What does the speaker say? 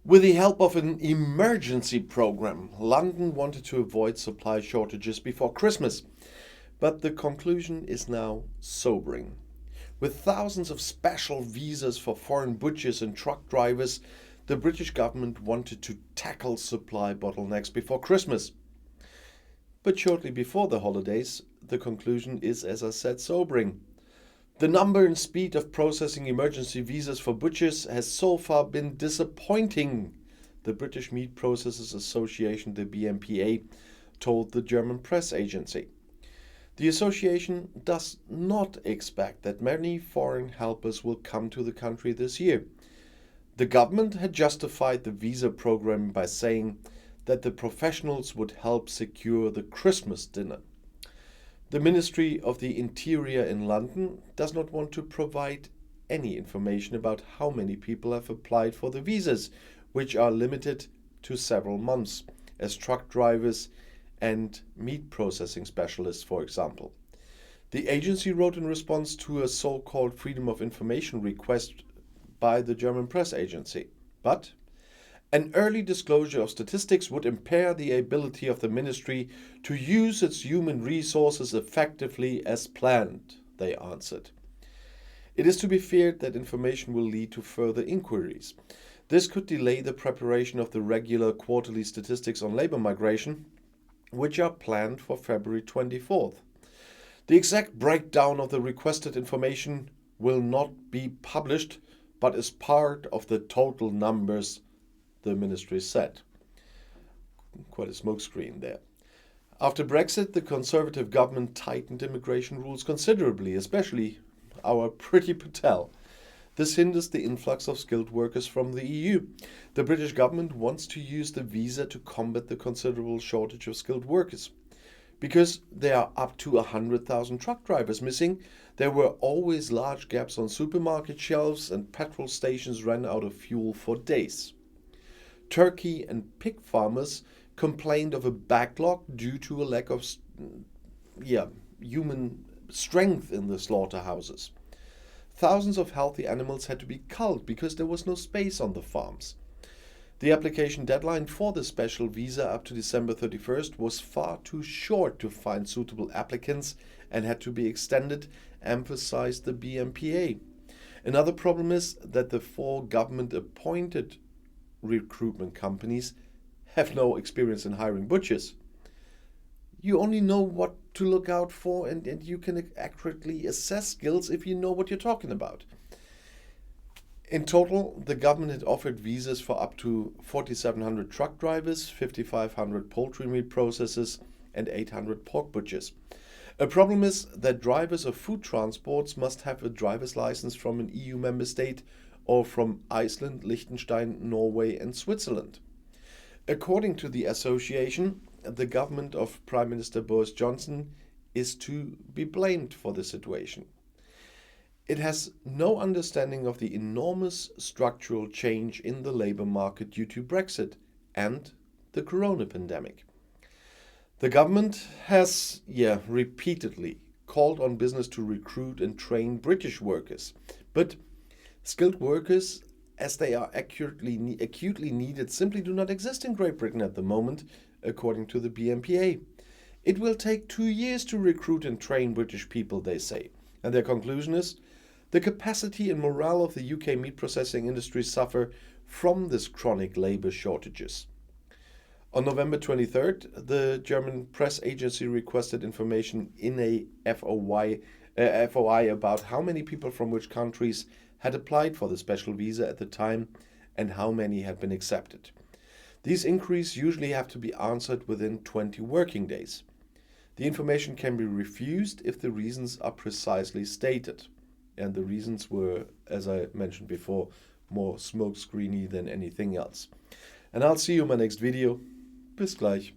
With the help of an emergency program, London wanted to avoid supply shortages before Christmas. But the conclusion is now sobering. With thousands of special visas for foreign butchers and truck drivers, the British government wanted to tackle supply bottlenecks before Christmas. But shortly before the holidays, the conclusion is, as I said, sobering. The number and speed of processing emergency visas for butchers has so far been disappointing, the British Meat Processors Association, the BMPA, told the German press agency. The association does not expect that many foreign helpers will come to the country this year. The government had justified the visa program by saying that the professionals would help secure the Christmas dinner. The Ministry of the Interior in London does not want to provide any information about how many people have applied for the visas, which are limited to several months, as truck drivers and meat processing specialists, for example. The agency wrote in response to a so-called Freedom of Information request by the German press agency. But an early disclosure of statistics would impair the ability of the ministry to use its human resources effectively as planned, they answered. It is to be feared that information will lead to further inquiries. This could delay the preparation of the regular quarterly statistics on labor migration, which are planned for February 24th. The exact breakdown of the requested information will not be published, but is part of the total numbers, the ministry said. Quite a smokescreen there. After Brexit, the Conservative government tightened immigration rules considerably, especially our Priti Patel. This hinders the influx of skilled workers from the EU. The British government wants to use the visa to combat the considerable shortage of skilled workers. Because there are up to 100,000 truck drivers missing, there were always large gaps on supermarket shelves and petrol stations ran out of fuel for days. Turkey and pig farmers complained of a backlog due to a lack of human strength in the slaughterhouses. Thousands of healthy animals had to be culled because there was no space on the farms. The application deadline for the special visa up to December 31st was far too short to find suitable applicants and had to be extended, emphasized the BMPA. Another problem is that the 4 government-appointed recruitment companies have no experience in hiring butchers. You only know what to look out for and you can accurately assess skills if you know what you're talking about. In total, the government had offered visas for up to 4,700 truck drivers, 5,500 poultry meat processors, and 800 pork butchers. A problem is that drivers of food transports must have a driver's license from an EU member state or from Iceland, Liechtenstein, Norway, and Switzerland. According to the association, the government of Prime Minister Boris Johnson is to be blamed for the situation. It has no understanding of the enormous structural change in the labor market due to Brexit and the corona pandemic. The government has, repeatedly called on business to recruit and train British workers, but skilled workers, as they are acutely needed, simply do not exist in Great Britain at the moment, according to the BMPA. It will take 2 years to recruit and train British people, they say. And their conclusion is, the capacity and morale of the UK meat processing industry suffer from this chronic labour shortages. On November 23rd, the German press agency requested information in a FOI about how many people from which countries had applied for the special visa at the time and how many had been accepted. These inquiries usually have to be answered within 20 working days. The information can be refused if the reasons are precisely stated. And the reasons were, as I mentioned before, more smokescreeny than anything else. And I'll see you in my next video. Bis gleich.